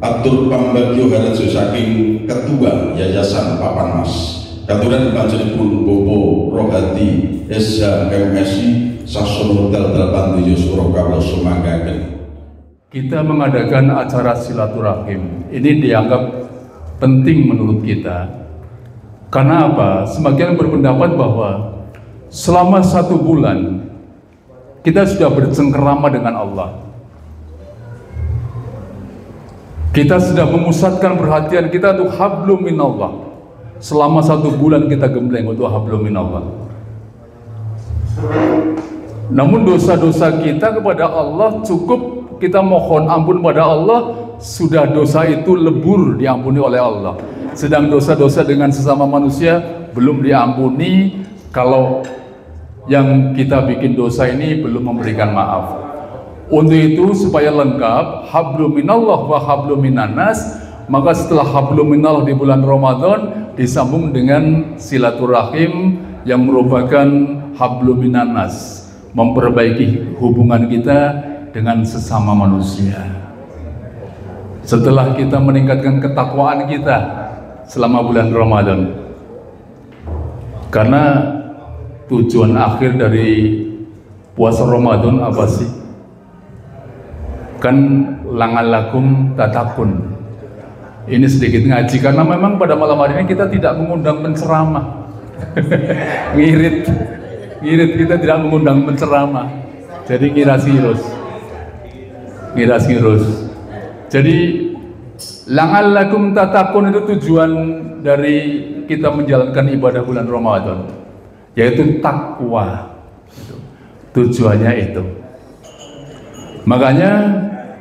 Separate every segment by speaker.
Speaker 1: atur pambagyo harajo saking ketua Yayasan Papan Mas katuran panjenenganipun Bopo Rohadi SH MSI Sasono Dal Pandoyo Suro Kawula sumanggaken.
Speaker 2: Kita mengadakan acara silaturahim ini dianggap penting menurut kita. Karena apa? Sebagian berpendapat bahwa selama 1 bulan kita sudah bercengkerama dengan Allah. Kita sudah memusatkan perhatian kita untuk hablum minallah. Selama 1 bulan kita gembleng untuk hablum minallah. Namun dosa-dosa kita kepada Allah cukup kita mohon ampun pada Allah, sudah dosa itu lebur diampuni oleh Allah. Sedang dosa-dosa dengan sesama manusia belum diampuni kalau yang kita bikin dosa ini belum memberikan maaf. Untuk itu supaya lengkap hablum minallah wa hablum minannas, maka setelah hablum minallah di bulan Ramadan disambung dengan silaturahim yang merupakan hablum minannas, memperbaiki hubungan kita dengan sesama manusia. Setelah kita meningkatkan ketakwaan kita selama bulan Ramadan, karena tujuan akhir dari puasa Ramadan apa sih? Kan la'allakum tattaqun. Ini sedikit ngaji karena memang pada malam hari ini kita tidak mengundang penceramah. ngirit kita tidak mengundang penceramah. Jadi ngiras-ngirus. Jadi la'allakum tattaqun itu tujuan dari kita menjalankan ibadah bulan Ramadan, yaitu takwa. Tujuannya itu. Makanya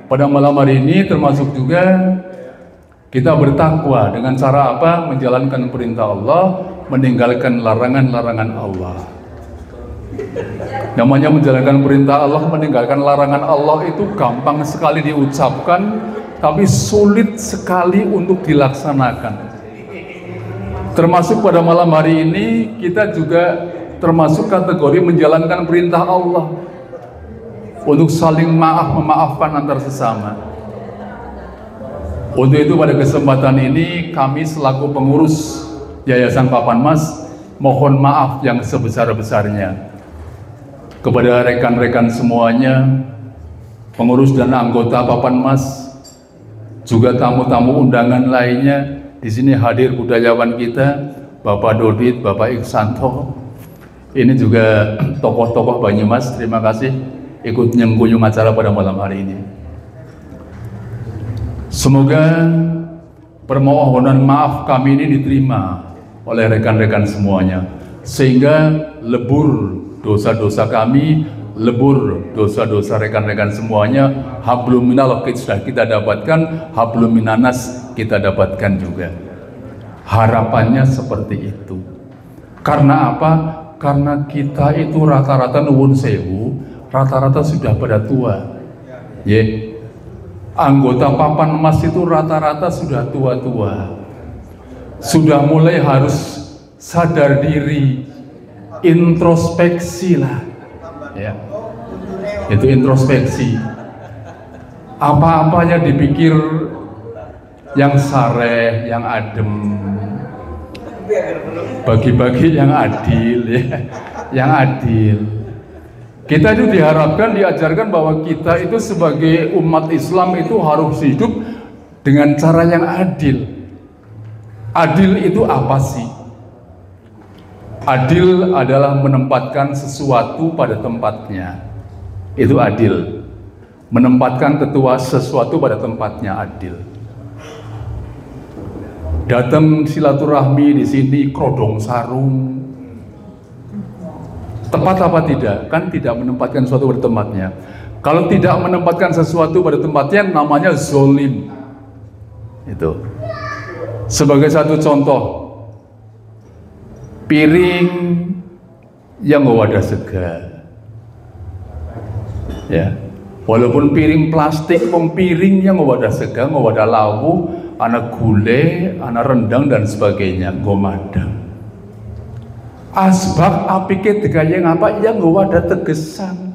Speaker 2: pada malam hari ini termasuk juga kita bertakwa dengan cara apa? Menjalankan perintah Allah, meninggalkan larangan-larangan Allah. Namanya menjalankan perintah Allah, meninggalkan larangan Allah itu gampang sekali diucapkan, tapi sulit sekali untuk dilaksanakan. Termasuk pada malam hari ini kita juga termasuk kategori menjalankan perintah Allah untuk saling memaafkan antar sesama. Untuk itu pada kesempatan ini kami selaku pengurus Yayasan Papan Mas mohon maaf yang sebesar-besarnya kepada rekan-rekan semuanya, pengurus dan anggota Papan Mas, juga tamu-tamu undangan lainnya. Di sini hadir budayawan kita, Bapak Dodit, Bapak Iksanto. Ini juga tokoh-tokoh Banyumas. Terima kasih ikut nyengkuyung acara pada malam hari ini. Semoga permohonan maaf kami ini diterima oleh rekan-rekan semuanya, sehingga lebur dosa-dosa kami, lebur dosa-dosa rekan-rekan semuanya. Hablum minallah sudah kita dapatkan, hablum minannas kita dapatkan juga. Harapannya seperti itu. Karena apa? Karena kita itu rata-rata nuwun sewu, rata-rata sudah pada tua. Anggota Papan Mas itu rata-rata sudah tua-tua, sudah mulai harus sadar diri, introspeksi lah, ya. Itu introspeksi. Apa-apanya dipikir yang sareh, yang adem, bagi-bagi yang adil, ya, yang adil. Kita itu diharapkan, diajarkan bahwa kita itu sebagai umat Islam itu harus hidup dengan cara yang adil. Adil itu apa sih? Adil adalah menempatkan sesuatu pada tempatnya. Itu adil. Menempatkan sesuatu pada tempatnya, adil. Datang silaturahmi di sini krodong sarung. Tepat apa tidak? Kan tidak menempatkan sesuatu pada tempatnya. Kalau tidak menempatkan sesuatu pada tempatnya namanya zolim. Itu. Sebagai satu contoh, piring yang nggak wadah segar. Ya. Walaupun piring plastik, piring yang nggak wadah segar, nggak wadah lawu, anak gulai, anak rendang dan sebagainya, nggak madang. Asbab apike digaya ngapa yang gak ada tegesan.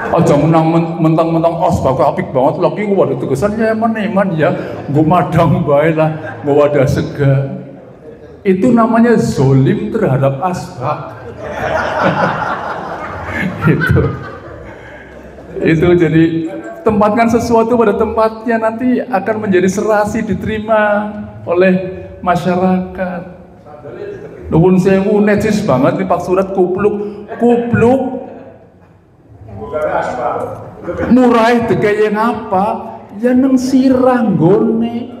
Speaker 2: Aja mentang-mentang asbak apik banget lagi waduh tugasannya eman ya, nggo madang bae lah, nggo wadah sega. Itu namanya zolim terhadap asbak. itu jadi tempatkan sesuatu pada tempatnya, nanti akan menjadi serasi diterima oleh masyarakat. Nuwun sewu, necis banget nih Pak Surat, kupluk murai dikaya ngapa ya neng sirah gone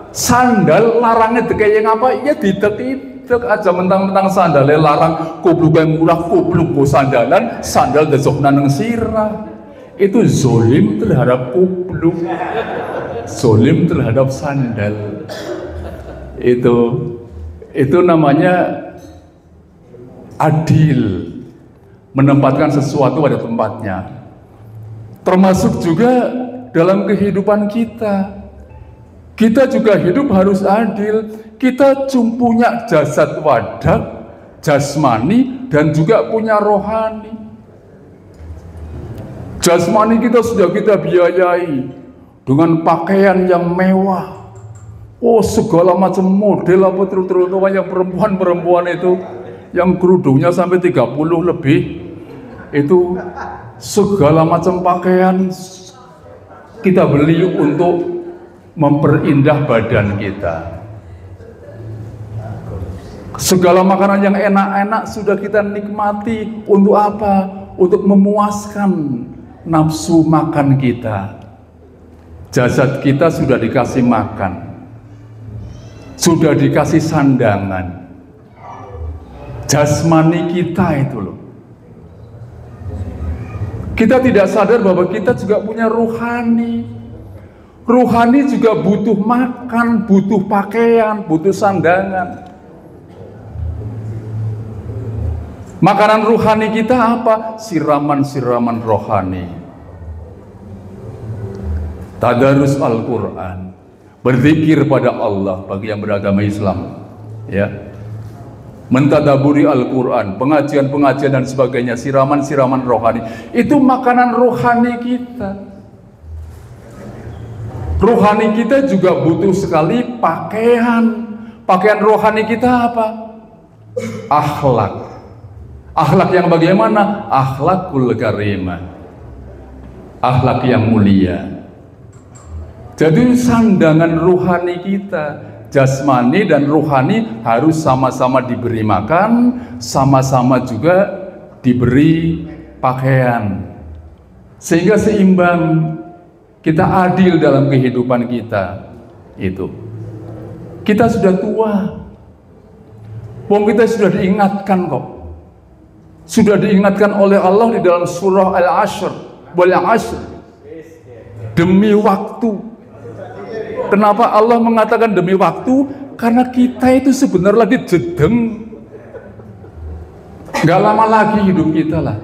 Speaker 2: sandal larangnya dikaya ngapa ya ditek-itek aja mentang-mentang sandalnya larang kupluk yang murah kupluk go sandalan sandal desok nang sirah. Itu zolim terhadap kupluk, zolim terhadap sandal. Itu namanya adil, menempatkan sesuatu pada tempatnya. Termasuk juga dalam kehidupan kita. Kita juga hidup harus adil. Kita punya jasad wadah, jasmani, dan juga punya rohani. Jasmani kita sudah kita biayai dengan pakaian yang mewah. Oh, segala macam model apa terus yang perempuan itu yang kerudungnya sampai 30 lebih, itu segala macam pakaian kita beli untuk memperindah badan kita. Segala makanan yang enak-enak sudah kita nikmati untuk apa? Untuk memuaskan nafsu makan kita. Jasad kita sudah dikasih makan, sudah dikasih sandangan. Jasmani kita itu loh. Kita tidak sadar bahwa kita juga punya rohani. Rohani juga butuh makan, butuh pakaian, butuh sandangan. Makanan rohani kita apa? Siraman-siraman rohani. Tadarus Al-Quran, berzikir pada Allah bagi yang beragama Islam, ya. Mentadaburi Al-Quran, pengajian-pengajian dan sebagainya, siraman-siraman rohani. Itu makanan rohani kita. Rohani kita juga butuh sekali pakaian. Pakaian rohani kita apa? Akhlak. Akhlak yang bagaimana? Akhlakul karimah. Akhlak yang mulia. Jadi sandangan rohani kita, jasmani dan rohani harus sama-sama diberi makan, sama-sama juga diberi pakaian, sehingga seimbang, kita adil dalam kehidupan kita. Itu kita sudah tua, kita sudah diingatkan kok, sudah diingatkan oleh Allah di dalam surah Al-Ashr, wal 'ashr, demi waktu. Kenapa Allah mengatakan demi waktu? Karena kita itu sebenarnya lagi jedeng, nggak lama lagi hidup kita lah.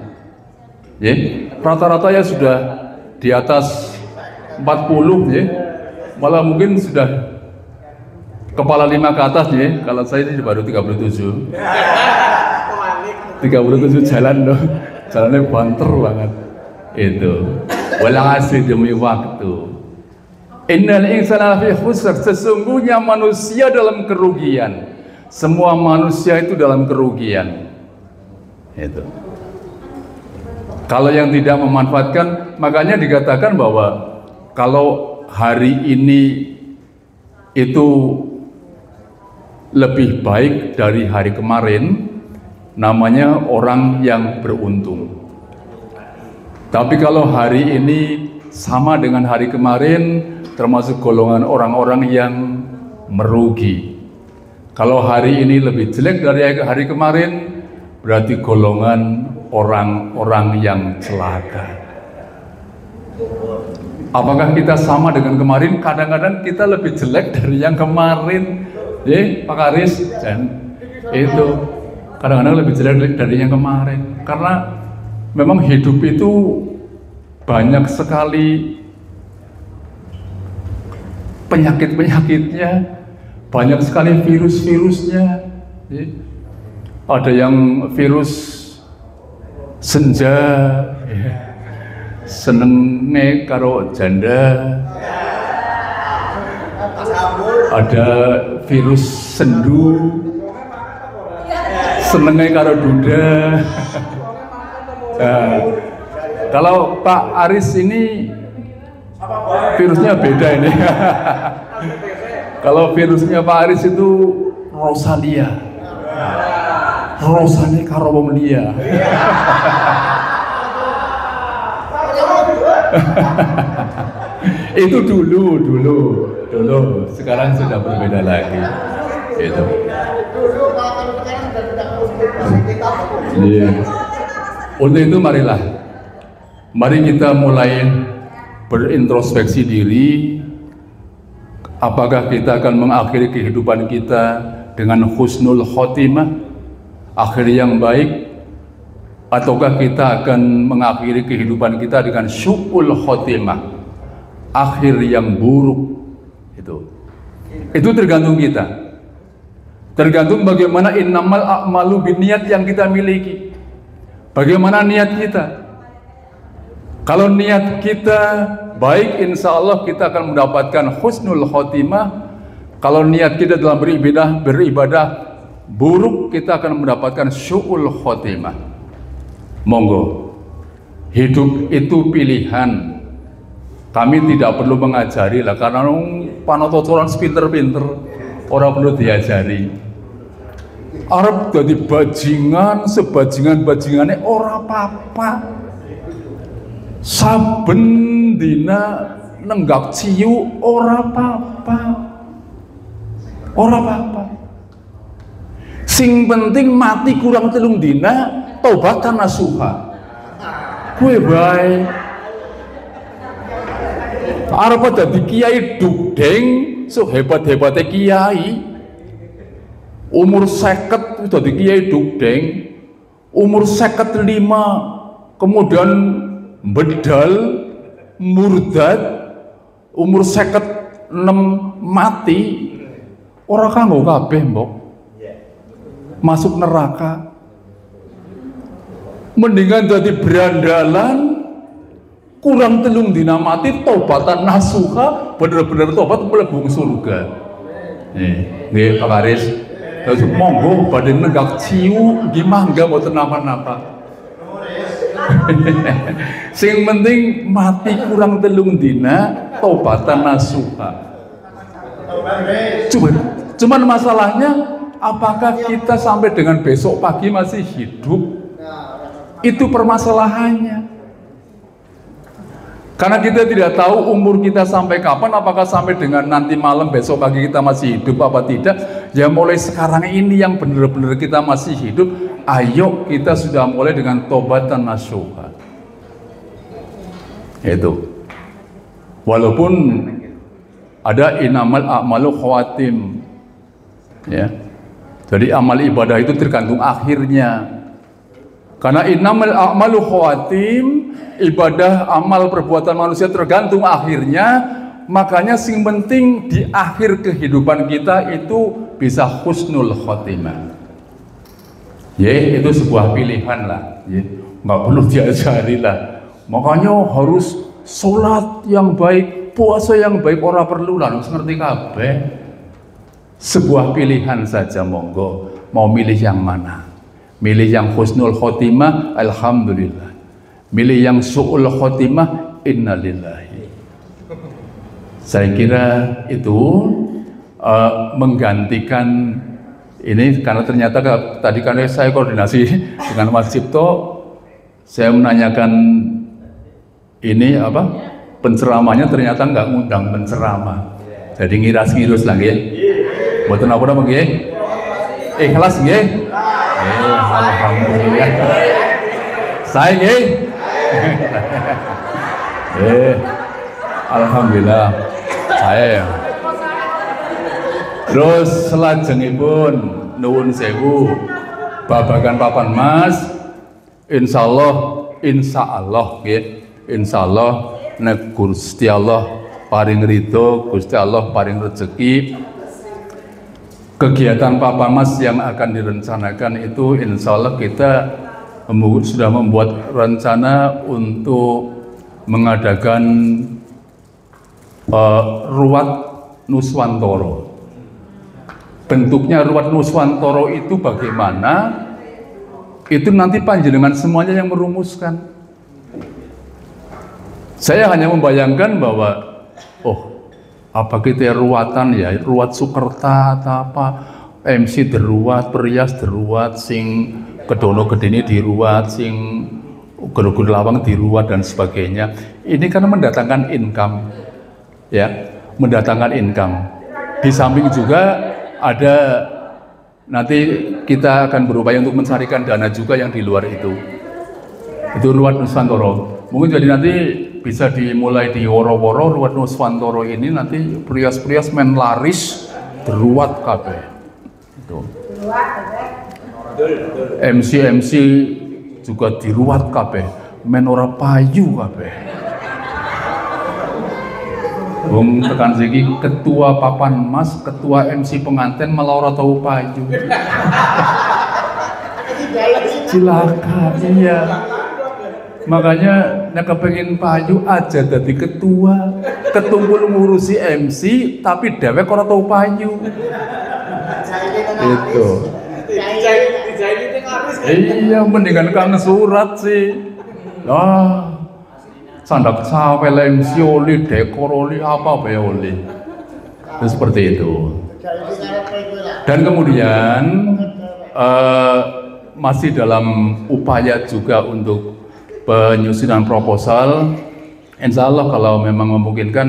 Speaker 2: Ya, rata-rata ya sudah di atas 40 ya, malah mungkin sudah kepala 5 ke atas ya. Kalau saya ini baru 37. 37 jalan loh, jalannya banter banget. Itu walang asli demi waktu. Innal insana fi khusr, sesungguhnya manusia dalam kerugian. Semua manusia itu dalam kerugian. Itu. Kalau yang tidak memanfaatkan, makanya dikatakan bahwa kalau hari ini itu lebih baik dari hari kemarin, namanya orang yang beruntung. Tapi kalau hari ini sama dengan hari kemarin, termasuk golongan orang-orang yang merugi. Kalau hari ini lebih jelek dari hari kemarin, berarti golongan orang-orang yang celaka. Apakah kita sama dengan kemarin? Kadang-kadang kita lebih jelek dari yang kemarin, Pak Aris. Dan itu kadang-kadang lebih jelek dari yang kemarin, karena memang hidup itu banyak sekali penyakit-penyakitnya, banyak sekali virus-virusnya. Ada yang virus senja, Senenge karo janda, ada virus sendu, senenge karo duda. Nah, kalau Pak Aris ini virusnya beda ini. Kalau virusnya Pak Aris itu Rosalia, Rosane karo wong liya. Itu dulu. Sekarang sudah berbeda lagi. Itu. Yeah. Untuk itu mari kita mulai berintrospeksi diri. Apakah kita akan mengakhiri kehidupan kita dengan husnul khotimah, akhir yang baik, ataukah kita akan mengakhiri kehidupan kita dengan syu'ul khotimah, akhir yang buruk? Itu tergantung kita. Tergantung bagaimana innamal a'malu binniyat yang kita miliki. Bagaimana niat kita? Kalau niat kita baik, insya Allah kita akan mendapatkan husnul khotimah. Kalau niat kita dalam beribadah buruk, kita akan mendapatkan syu'ul khotimah. Monggo, hidup itu pilihan. Kami tidak perlu mengajari lah, karena panototoran pinter-pinter, orang perlu diajari. Arab jadi bajingan, sebajingan-bajingannya orang apa-apa. Saben dina nenggak ciu ora apa-apa. Sing penting mati kurang 3 dina taubatan nasuha. Kue bae. Arep dadi kiai dugdeng, so hebat-hebatnya kiai. Umur 50 dadi kiai dugdeng, umur 55 kemudian bedal, murdad, umur 56 mati, orang kanggo kabeh mbok masuk neraka. Mendingan jadi berandalan, kurang 3 dina mati, taubatan nasuha, bener-bener tobat mlebu surga. Nggih Pak Aris, terus monggo badhe nenggak ciu gimana enggak mau napa-napa. Sing penting mati kurang 3 dina taubatan nasuha. Cuman masalahnya apakah kita sampai dengan besok pagi masih hidup? Itu permasalahannya. Karena kita tidak tahu umur kita sampai kapan, apakah sampai dengan nanti malam besok pagi kita masih hidup apa tidak. Ya mulai sekarang ini yang benar-benar kita masih hidup, ayo kita sudah mulai dengan tobatan nasuha. Itu. Walaupun ada inamal a'malu khawatim, ya. Jadi amal ibadah itu tergantung akhirnya. Karena innamal a'malu khawatim, ibadah amal perbuatan manusia tergantung akhirnya. Makanya sing penting di akhir kehidupan kita itu bisa husnul khotimah. Ya, itu sebuah pilihan lah, ya. Nggak perlu diajari lah. Makanya harus sholat yang baik, puasa yang baik, orang perlu lah, harus ngerti kabeh. Sebuah pilihan saja, monggo. Mau milih yang mana? Milih yang husnul khotimah, alhamdulillah. Milih yang su'ul khotimah, innalillahi. Saya kira itu menggantikan ini, karena ternyata tadi kan saya koordinasi dengan Mas Cipto, saya menanyakan ini apa penceramahnya, ternyata nggak ngundang penceramah. Jadi ngiras-ngirus lagi ya. Buat apa nggih? Ikhlas nggih? Alhamdulillah. Saya nggih. Alhamdulillah. Saya ya. Terus selajengipun nuwun sewu babagan papan Mas, insya Allah nggih, insya Allah nek Gusti Allah paring ridho, Gusti Allah paring rezeki, kegiatan Papa Mas yang akan direncanakan itu insya Allah kita sudah membuat rencana untuk mengadakan ruwat Nuswantoro. Bentuknya ruwat Nuswantoro itu bagaimana? Itu nanti panjenengan semuanya yang merumuskan. Saya hanya membayangkan bahwa apa kita ruwatan ya, ruwat Sukerta atau apa, MC deruwat, perias deruwat, sing kedono gedene diruwat, sing uger-uger lawang diruwat dan sebagainya. Ini kan mendatangkan income, ya, mendatangkan income. Di samping juga ada nanti kita akan berupaya untuk mencarikan dana juga yang di luar itu. Itu ruwat Nuswantoro. Mungkin jadi nanti bisa dimulai di woro-woro ruwat Nuswantoro ini nanti prias-prias men laris deruwat kabeh. Itu. MC juga diruwat kabeh, men ora payu kabeh. Wong tekan siki ketua papan mas, ketua MC pengantin malah ora tau payu. Cilaka, iya. Makanya nek kepengin payu aja dadi ketua, ketumpul ngurusi MC tapi dhewek ora tau payu. Itu. Iya, mendingan kang surat sih. Sandak sawel MC oli, dekor oli, apa bae oli. Itu seperti itu. Dan kemudian masih dalam upaya juga untuk penyusunan proposal. Insya Allah kalau memang memungkinkan,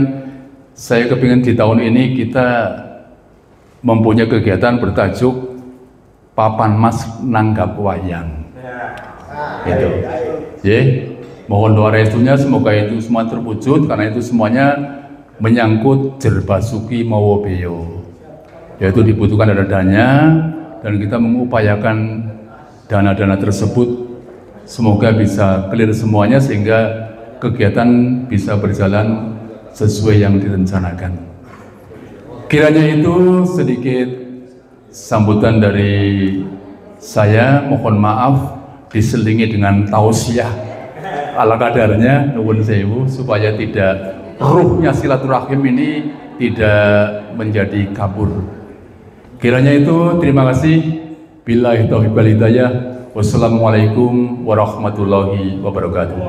Speaker 2: saya kepingin di tahun ini kita mempunyai kegiatan bertajuk Papan Mas Nanggap Wayang. Itu. Mohon doa restunya, semoga itu semua terwujud, karena itu semuanya menyangkut Jerbasuki Mawobeyo. Yaitu dibutuhkan dananya, dan kita mengupayakan dana-dana tersebut semoga bisa clear semuanya sehingga kegiatan bisa berjalan sesuai yang direncanakan. Kiranya itu sedikit sambutan dari saya, mohon maaf diselingi dengan tausiah ala kadarnya, nuwun sewu, supaya tidak ruhnya silaturahim ini tidak menjadi kabur. Kiranya itu, terima kasih. Billahi taufiq wal hidayah. Wassalamualaikum warahmatullahi wabarakatuh.